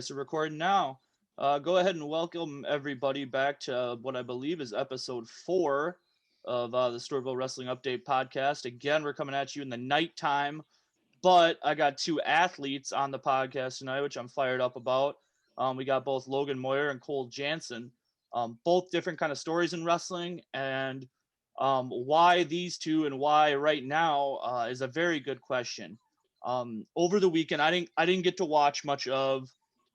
guys are recording now. Go ahead and welcome everybody back to what I believe is episode 4 of the Stewartville Wrestling Update podcast. Again, we're coming at you in the nighttime, but I got two athletes on the podcast tonight, which I'm fired up about. We got both Logan Moyer and Cole Jannsen, both different kind of stories in wrestling, and why these two and why right now is a very good question. Over the weekend, I didn't get to watch much of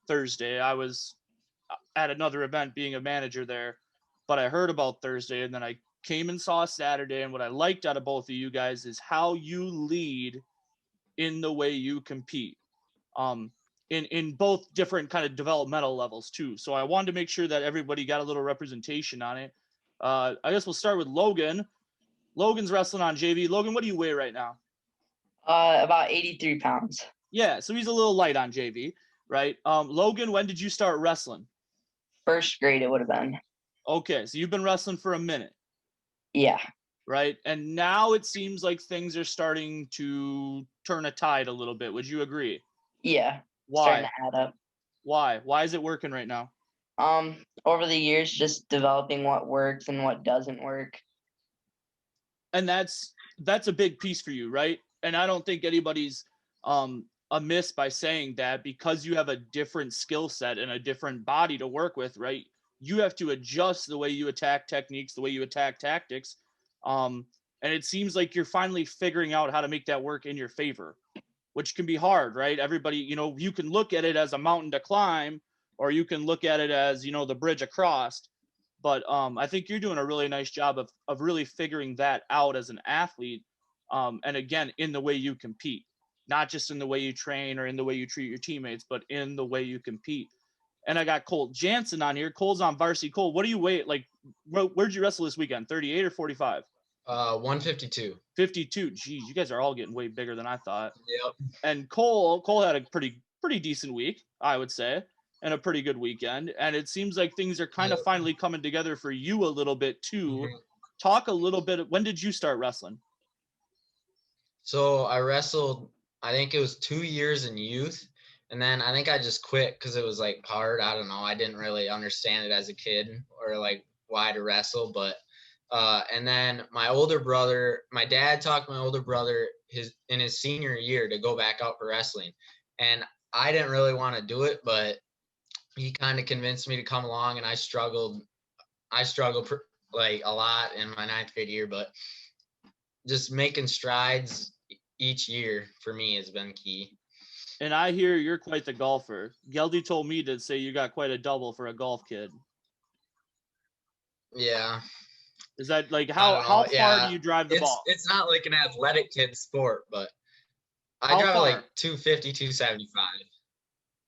Thursday. I was at another event being a manager there, but I heard about Thursday and then I came and saw Saturday. And what I liked out of both of you guys is how you lead in the way you compete. Um, in both different kind of developmental levels too. So I wanted to make sure that everybody got a little representation on it. I guess we'll start with Logan. Logan's wrestling on JV. Logan, what do you weigh right now? About 83 pounds. Yeah, so he's a little light on JV, right? Logan, when did you start wrestling? First grade it would have been. Okay, so you've been wrestling for a minute. Yeah. Right? And now it seems like things are starting to turn a tide a little bit. Would you agree? Yeah. Why? Starting to add up. Why? Why is it working right now? Over the years, just developing what works and what doesn't work. And that's a big piece for you, right? And I don't think anybody's amiss by saying that, because you have a different skill set and a different body to work with, right? You have to adjust the way you attack techniques, the way you attack tactics. And it seems like you're finally figuring out how to make that work in your favor, which can be hard, right? Everybody, you can look at it as a mountain to climb, or you can look at it as, the bridge across. But I think you're doing a really nice job of really figuring that out as an athlete. And again, in the way you compete, not just in the way you train or in the way you treat your teammates, but in the way you compete. And I got Cole Jannsen on here. Cole's on varsity. Cole, what do you weigh? Like, where'd you wrestle this weekend? 38 or 45? 152. 52. Geez, you guys are all getting way bigger than I thought. Yep. And Cole had a pretty decent week, I would say, and a pretty good weekend. And it seems like things are kind of finally coming together for you a little bit too. Mm-hmm. Talk a little bit. When did you start wrestling? So I wrestled, I think it was 2 years in youth. And then I think I just quit because it was like hard. I don't know. I didn't really understand it as a kid, or like why to wrestle. But and then my dad talked my older brother in his senior year to go back out for wrestling. And I didn't really want to do it, but he kind of convinced me to come along, and I struggled like a lot in my 9th grade year, but just making strides each year for me has been key. And I hear you're quite the golfer. Geldy told me to say you got quite a double for a golf kid. Yeah. Is that like how far do you drive the ball? It's not like an athletic kid sport, but I drive like 250, 275.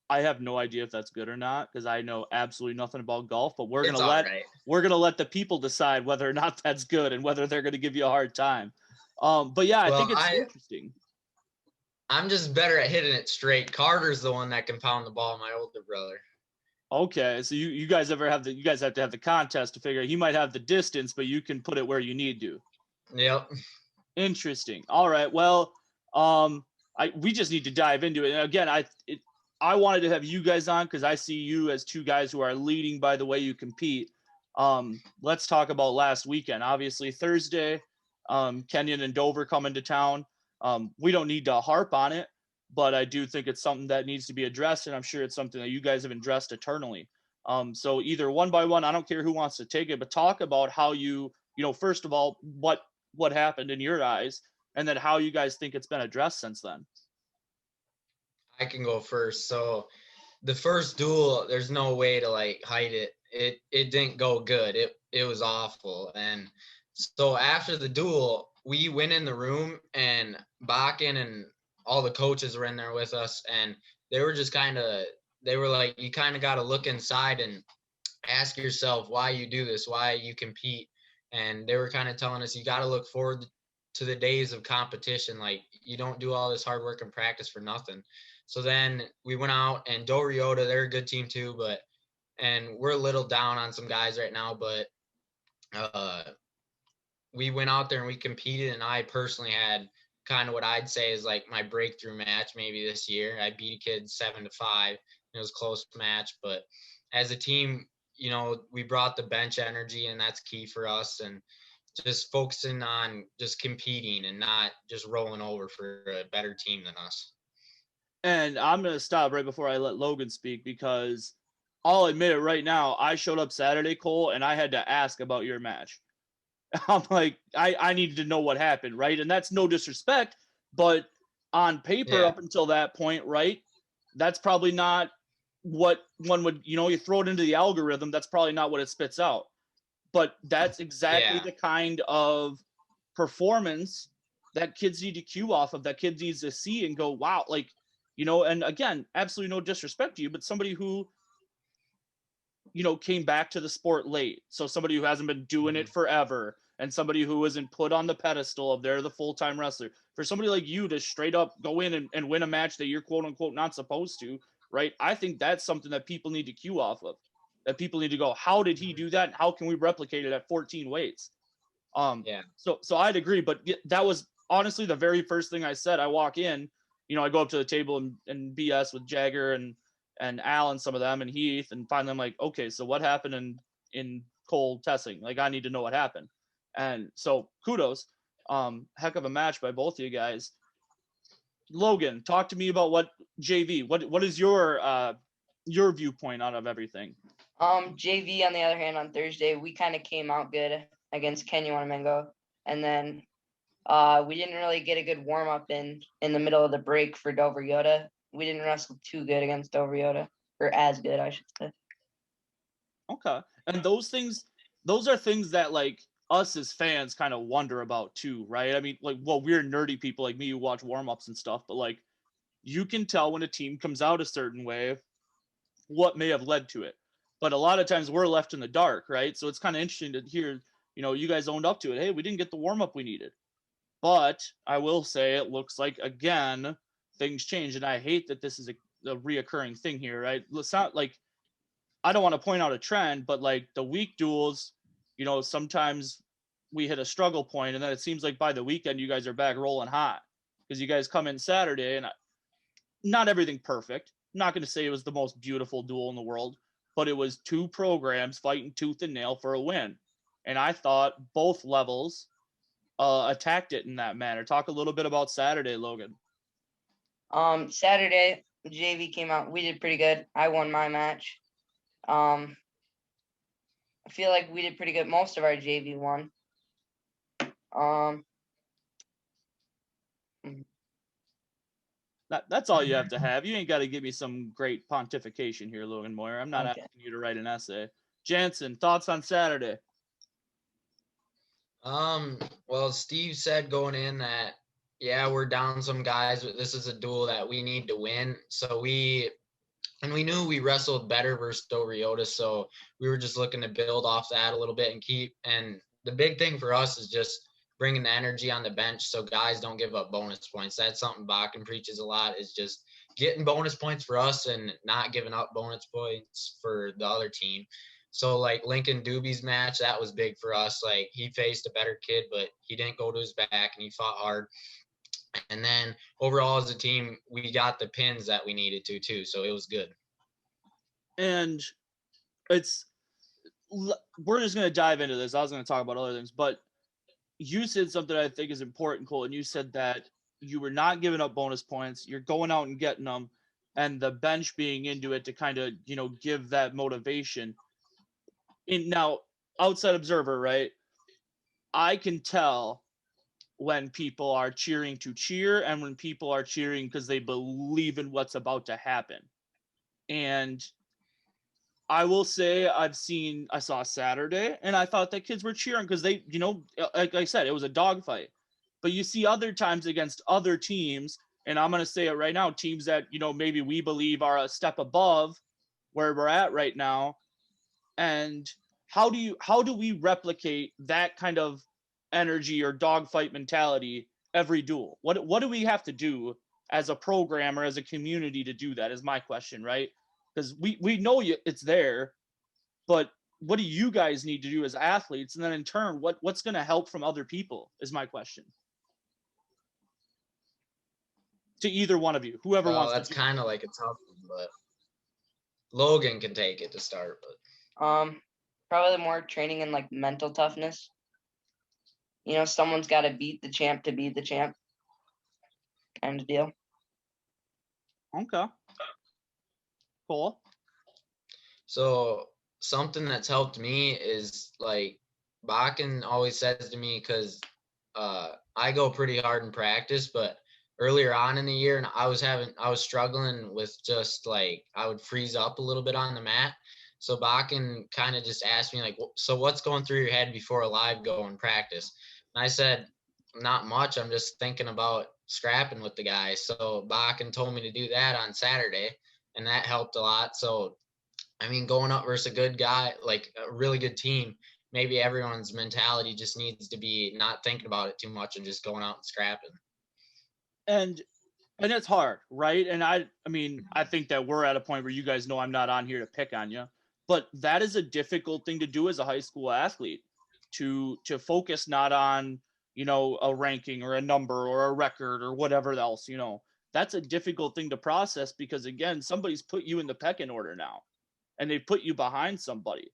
I have no idea if that's good or not, because I know absolutely nothing about golf, but we're gonna let the people decide whether or not that's good and whether they're gonna give you a hard time. But yeah, I think it's interesting. I'm just better at hitting it straight. Carter's the one that can pound the ball, my older brother. Okay, so you guys have to have the contest to figure out. He might have the distance, but you can put it where you need to. Yep. Interesting. All right. Well, we just need to dive into it. And again, I wanted to have you guys on because I see you as two guys who are leading by the way you compete. Let's talk about last weekend. Obviously, Thursday, Kenyon and Dover come into town. We don't need to harp on it, but I do think it's something that needs to be addressed, and I'm sure it's something that you guys have addressed eternally. So either one by one, I don't care who wants to take it, but talk about how first of all, what happened in your eyes, and then how you guys think it's been addressed since then. I can go first. So the first duel, there's no way to like hide it. It didn't go good. It was awful. And so after the duel, we went in the room, and Bakken and all the coaches were in there with us, and they were just they were like, you kind of got to look inside and ask yourself why you do this, why you compete. And they were kind of telling us, you got to look forward to the days of competition. Like, you don't do all this hard work and practice for nothing. So then we went out, and Doriota, they're a good team too, and we're a little down on some guys right now, but we went out there and we competed, and I personally had kind of what I'd say is like my breakthrough match maybe this year. I beat a kid 7-5, It was a close match, but as a team, we brought the bench energy, and that's key for us. And just focusing on just competing and not just rolling over for a better team than us. And I'm going to stop right before I let Logan speak, because I'll admit it right now. I showed up Saturday, Cole, and I had to ask about your match. I'm like, I needed to know what happened, right? And that's no disrespect, but on paper, up until that point, right, that's probably not what one would, you throw it into the algorithm. That's probably not what it spits out. But that's exactly the kind of performance that kids need to cue off of, that kids needs to see and go, wow, like, and again, absolutely no disrespect to you, but somebody who, came back to the sport late. So somebody who hasn't been doing it forever, and somebody who isn't put on the pedestal of they're the full-time wrestler. For somebody like you to straight up go in and win a match that you're quote unquote not supposed to, right? I think that's something that people need to cue off of. That people need to go, how did he do that? And how can we replicate it at 14 weights? So I'd agree, but that was honestly the very first thing I said. I walk in, I go up to the table and BS with Jagger and Al and some of them and Heath, and finally I'm like, okay, so what happened in Cole testing? Like, I need to know what happened. And so kudos, heck of a match by both of you guys. Logan, talk to me about what JV. What is your viewpoint out of everything? JV on the other hand, on Thursday we kind of came out good against Kenya Wanamango, and then we didn't really get a good warm up in the middle of the break for Dover Yoda. We didn't wrestle too good against Dover Yoda, or as good, I should say. Okay, and those are things that like us as fans kind of wonder about too, right? I mean, like, well, we're nerdy people like me who watch warm-ups and stuff, but like, you can tell when a team comes out a certain way what may have led to it. But a lot of times we're left in the dark, right? So it's kind of interesting to hear, you guys owned up to it. Hey, we didn't get the warm-up we needed. But I will say it looks like, again, things change. And I hate that this is a reoccurring thing here, right? It's not like, I don't want to point out a trend, but like the week duels, sometimes we hit a struggle point, and then it seems like by the weekend you guys are back rolling hot, because you guys come in Saturday and not everything perfect. I'm not going to say it was the most beautiful duel in the world, but it was two programs fighting tooth and nail for a win. And I thought both levels attacked it in that manner. Talk a little bit about Saturday, Logan. Saturday, JV came out. We did pretty good. I won my match. I feel like we did pretty good. Most of our JV won. That's all you have to have. You ain't got to give me some great pontification here, Logan Moyer. I'm not Okay. asking you to write an essay. Jannsen, thoughts on Saturday? Well, Steve said going in that, we're down some guys, but this is a duel that we need to win. So we knew we wrestled better versus Doriota, so we were just looking to build off that a little bit and the big thing for us is just bringing the energy on the bench so guys don't give up bonus points. That's something Bakken preaches a lot, is just getting bonus points for us and not giving up bonus points for the other team. So like Lincoln Doobie's match, that was big for us. Like, he faced a better kid, but he didn't go to his back and he fought hard. And then overall as a team, we got the pins that we needed to too. So it was good. And we're just going to dive into this. I was going to talk about other things, but you said something I think is important, Cole, and you said that you were not giving up bonus points. You're going out and getting them, and the bench being into it to kind of, give that motivation. Now, outside observer, right? I can tell when people are cheering to cheer and when people are cheering because they believe in what's about to happen. And I will say I saw Saturday and I thought that kids were cheering because they, like I said, it was a dogfight. But you see other times against other teams, and I'm going to say it right now, teams that, maybe we believe are a step above where we're at right now. And how do we replicate that kind of energy or dogfight mentality every duel? What do we have to do as a program or as a community to do that is my question, right? Because we know it's there, but what do you guys need to do as athletes? And then in turn, what's going to help from other people is my question. To either one of you, whoever wants to. That's kind of like a tough one, but Logan can take it to start, but Probably more training and like mental toughness. Someone's got to beat the champ to be the champ, kind of deal. Okay. Cool. so something that's helped me is like Bakken always says to me, because I go pretty hard in practice, but earlier on in the year, and I was struggling with just like I would freeze up a little bit on the mat. So Bakken kind of just asked me like, so what's going through your head before a live go in practice? And I said, not much. I'm just thinking about scrapping with the guy. So Bakken told me to do that on Saturday, and that helped a lot. So I mean, going up versus a good guy, like a really good team, maybe everyone's mentality just needs to be not thinking about it too much and just going out and scrapping. And it's hard, right? And I mean, I think that we're at a point where you guys know I'm not on here to pick on you, but that is a difficult thing to do as a high school athlete, to focus not on, a ranking or a number or a record or whatever else, That's a difficult thing to process because again, somebody's put you in the pecking order now and they put you behind somebody.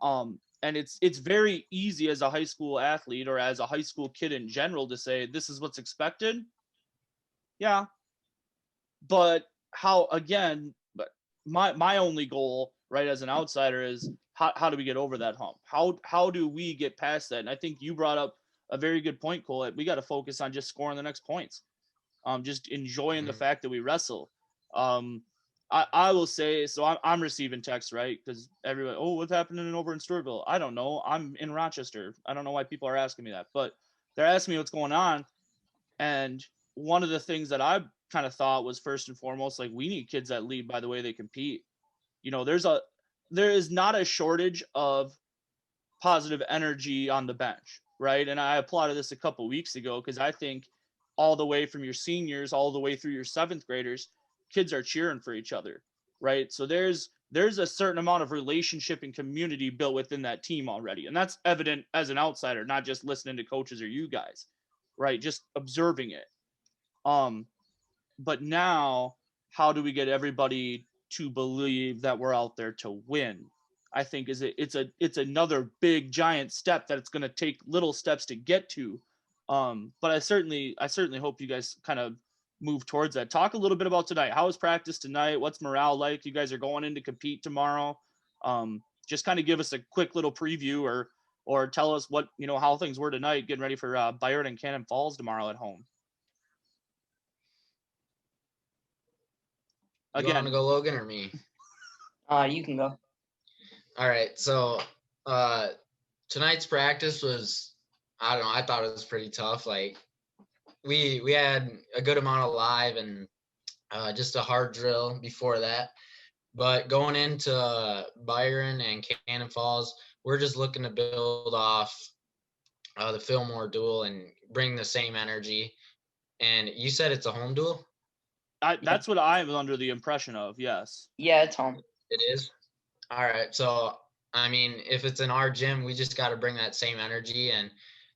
And it's very easy as a high school athlete or as a high school kid in general to say this is what's expected. Yeah, but but my only goal, right, as an outsider is how do we get over that hump? How do we get past that? And I think you brought up a very good point, Cole. We got to focus on just scoring the next points. Just enjoying the fact that we wrestle. I will say, so I'm receiving texts, right? Because everybody, oh, what's happening over in Stewartville? I don't know. I'm in Rochester. I don't know why people are asking me that, but they're asking me what's going on. And one of the things that I kind of thought was first and foremost, like we need kids that lead by the way they compete. There is not a shortage of positive energy on the bench, right? And I applauded this a couple weeks ago because I think all the way from your seniors all the way through your seventh graders, kids are cheering for each other, right? So there's a certain amount of relationship and community built within that team already, and that's evident as an outsider, not just listening to coaches or you guys, right? Just observing it. But now, how do we get everybody to believe that we're out there to win? I think it's another big giant step that it's going to take little steps to get to. But I certainly hope you guys kind of move towards that. Talk a little bit about tonight. How was practice tonight? What's morale like? You guys are going in to compete tomorrow. Just kind of give us a quick little preview or tell us what, how things were tonight, getting ready for Byron and Cannon Falls tomorrow at home. You want to go, Logan, or me? You can go. All right. So tonight's practice was, I don't know, I thought it was pretty tough. Like we had a good amount of live and just a hard drill before that. But going into Byron and Cannon Falls, we're just looking to build off the Fillmore duel and bring the same energy. And you said it's a home duel? That's what I'm under the impression of, yes. Yeah, it's home. It is? All right. So, I mean, if it's in our gym, we just got to bring that same energy. And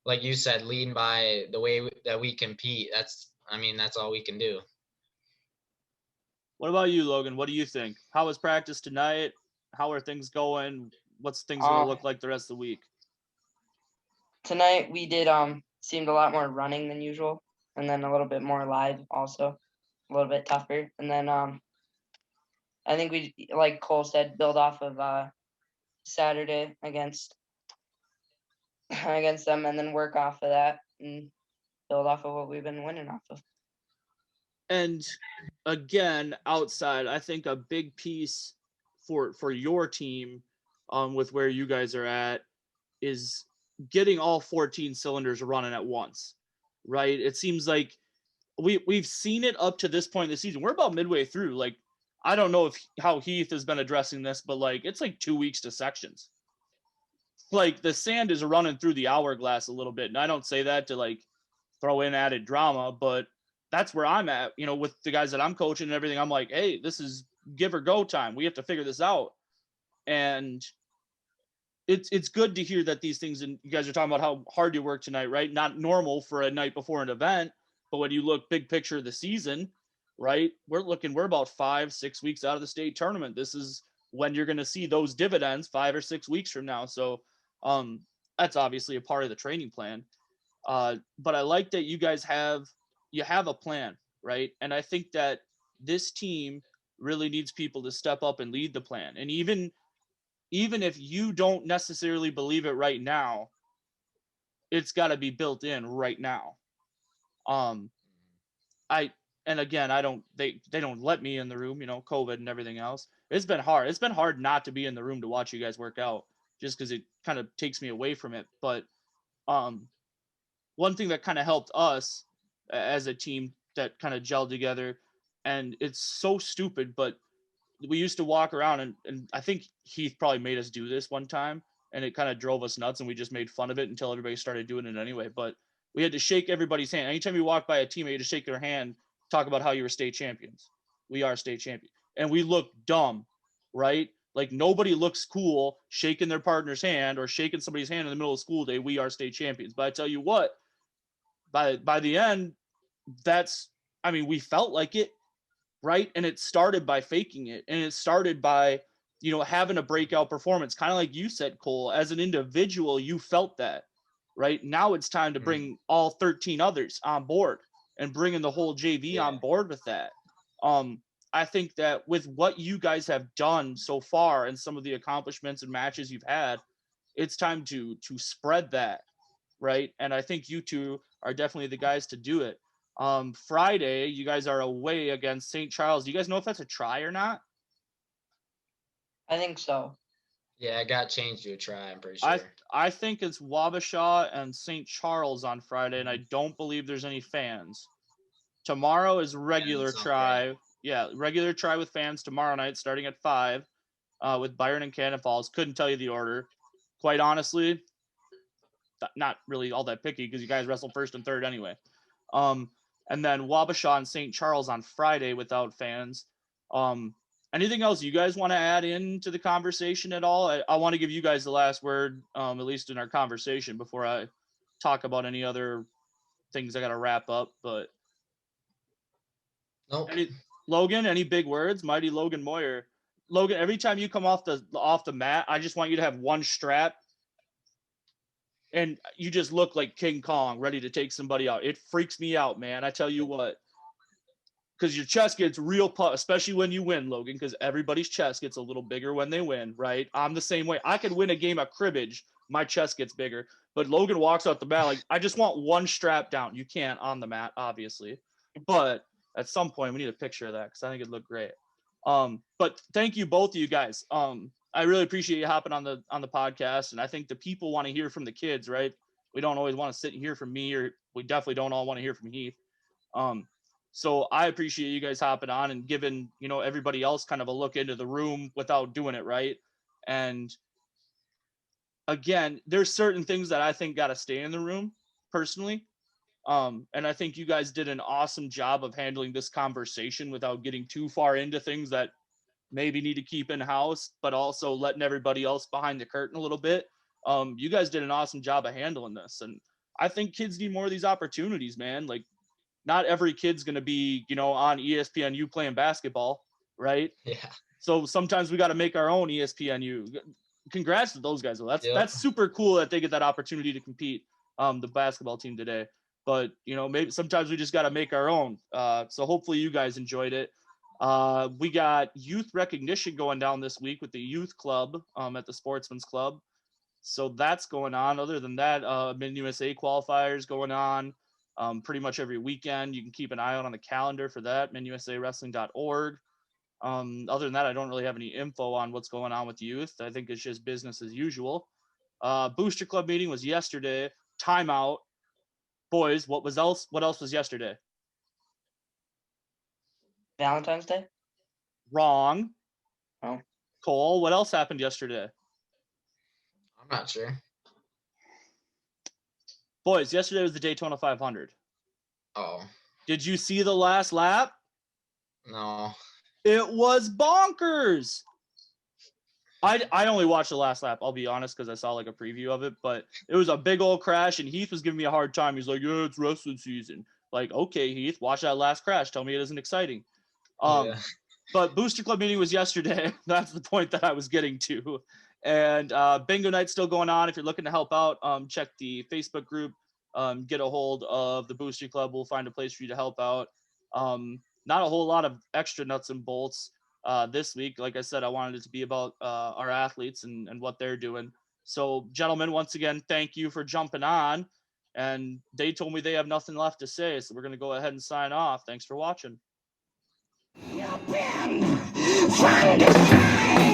like you said, leading by the way that we compete, that's all we can do. What about you, Logan? What do you think? How was practice tonight? How are things going? What's things going to look like the rest of the week? Tonight we did seemed a lot more running than usual, and then a little bit more live also, a little bit tougher. And then I think we, like Cole said, build off of Saturday against them, and then work off of that and build off of what we've been winning off of. And again, outside, I think a big piece for your team, with where you guys are at, is getting all 14 cylinders running at once, right? It seems like we've seen it up to this point in the season. We're about midway through. Like, I don't know how Heath has been addressing this, but like it's like 2 weeks to sections. Like the sand is running through the hourglass a little bit, and I don't say that to like throw in added drama, but that's where I'm at, with the guys that I'm coaching and everything. I'm like, hey, this is give or go time. We have to figure this out. And it's good to hear that these things, and you guys are talking about how hard you work tonight, right? Not normal for a night before an event, but when you look big picture of the season, right? We're about 5-6 weeks out of the state tournament. This is when you're going to see those dividends 5 or 6 weeks from now. So that's obviously a part of the training plan. But I like that you guys have a plan, right? And I think that this team really needs people to step up and lead the plan. And even if you don't necessarily believe it right now, it's got to be built in right now. I and again, I don't they don't let me in the room, COVID and everything else. It's been hard. It's been hard not to be in the room to watch you guys work out just because it kind of takes me away from it. But one thing that kind of helped us as a team that kind of gelled together, and it's so stupid, but we used to walk around and I think Heath probably made us do this one time, and it kind of drove us nuts, and we just made fun of it until everybody started doing it anyway. But we had to shake everybody's hand. Anytime you walk by a teammate, you had to shake their hand, talk about how you were state champions. We are state champions. And we look dumb, right? Like nobody looks cool shaking their partner's hand or shaking somebody's hand in the middle of school day. We are state champions. But I tell you what, by the end, we felt like it, right? And it started by faking it, and it started by having a breakout performance, kind of like you said, Cole. As an individual, you felt that, right? Now it's time to bring all 13 others on board and bringing the whole JV on board with that. I think that with what you guys have done so far and some of the accomplishments and matches you've had, it's time to spread that, right? And I think you two are definitely the guys to do it. Friday, you guys are away against St. Charles. Do you guys know if that's a try or not? I think so. Yeah, I got changed to a try, I'm pretty sure. I think it's Wabasha and St. Charles on Friday, and I don't believe there's any fans. Tomorrow is regular try. Right. Yeah, regular try with fans tomorrow night starting at 5 with Byron and Cannon Falls. Couldn't tell you the order. Quite honestly, not really all that picky because you guys wrestle first and third anyway. And then Wabasha and St. Charles on Friday without fans. Anything else you guys want to add into the conversation at all? I want to give you guys the last word, at least in our conversation, before I talk about any other things I got to wrap up. But nope. Logan, any big words? Mighty Logan Moyer. Logan, every time you come off the mat, I just want you to have one strap, and you just look like King Kong, ready to take somebody out. It freaks me out, man. I tell you what. Because your chest gets real puffed, especially when you win, Logan, because everybody's chest gets a little bigger when they win, right? I'm the same way. I could win a game of cribbage. My chest gets bigger. But Logan walks out the mat like, I just want one strap down. You can't on the mat, obviously. But at some point, we need a picture of that because I think it'd look great. But thank you, both of you guys. I really appreciate you hopping on the podcast. And I think the people want to hear from the kids, right? We don't always want to sit and hear from me, or we definitely don't all want to hear from Heath. So I appreciate you guys hopping on and giving, everybody else kind of a look into the room without doing it right. And again, there's certain things that I think got to stay in the room personally. And I think you guys did an awesome job of handling this conversation without getting too far into things that maybe need to keep in house, but also letting everybody else behind the curtain a little bit. You guys did an awesome job of handling this. And I think kids need more of these opportunities, man. Like, not every kid's going to be, on ESPNU playing basketball, right? Yeah. So sometimes we got to make our own ESPNU. Congrats to those guys, though. That's super cool that they get that opportunity to compete, the basketball team today. But, maybe sometimes we just got to make our own. So hopefully you guys enjoyed it. We got youth recognition going down this week with the youth club at the Sportsman's Club. So that's going on. Other than that, Mid-USA qualifiers going on. Pretty much every weekend. You can keep an eye out on the calendar for that, minusawrestling.org. Other than that, I don't really have any info on what's going on with youth. I think it's just business as usual. Booster Club meeting was yesterday. Timeout. Boys, what else was yesterday? Valentine's Day? Wrong. Oh. Cole, what else happened yesterday? I'm not sure. Boys, yesterday was the Daytona 500. Oh. Did you see the last lap? No. It was bonkers. I only watched the last lap, I'll be honest, because I saw like a preview of it, but it was a big old crash, and Heath was giving me a hard time. He's like, yeah, it's wrestling season. Like, okay, Heath, watch that last crash. Tell me it isn't exciting. But Booster Club meeting was yesterday. That's the point that I was getting to. And bingo night's still going on. If you're looking to help out, check the Facebook group. Get a hold of the Booster Club. We'll find a place for you to help out. Not a whole lot of extra nuts and bolts this week. Like I said, I wanted it to be about our athletes and what they're doing. So, gentlemen, once again, thank you for jumping on. And they told me they have nothing left to say, so we're going to go ahead and sign off. Thanks for watching. You've been trying to stay.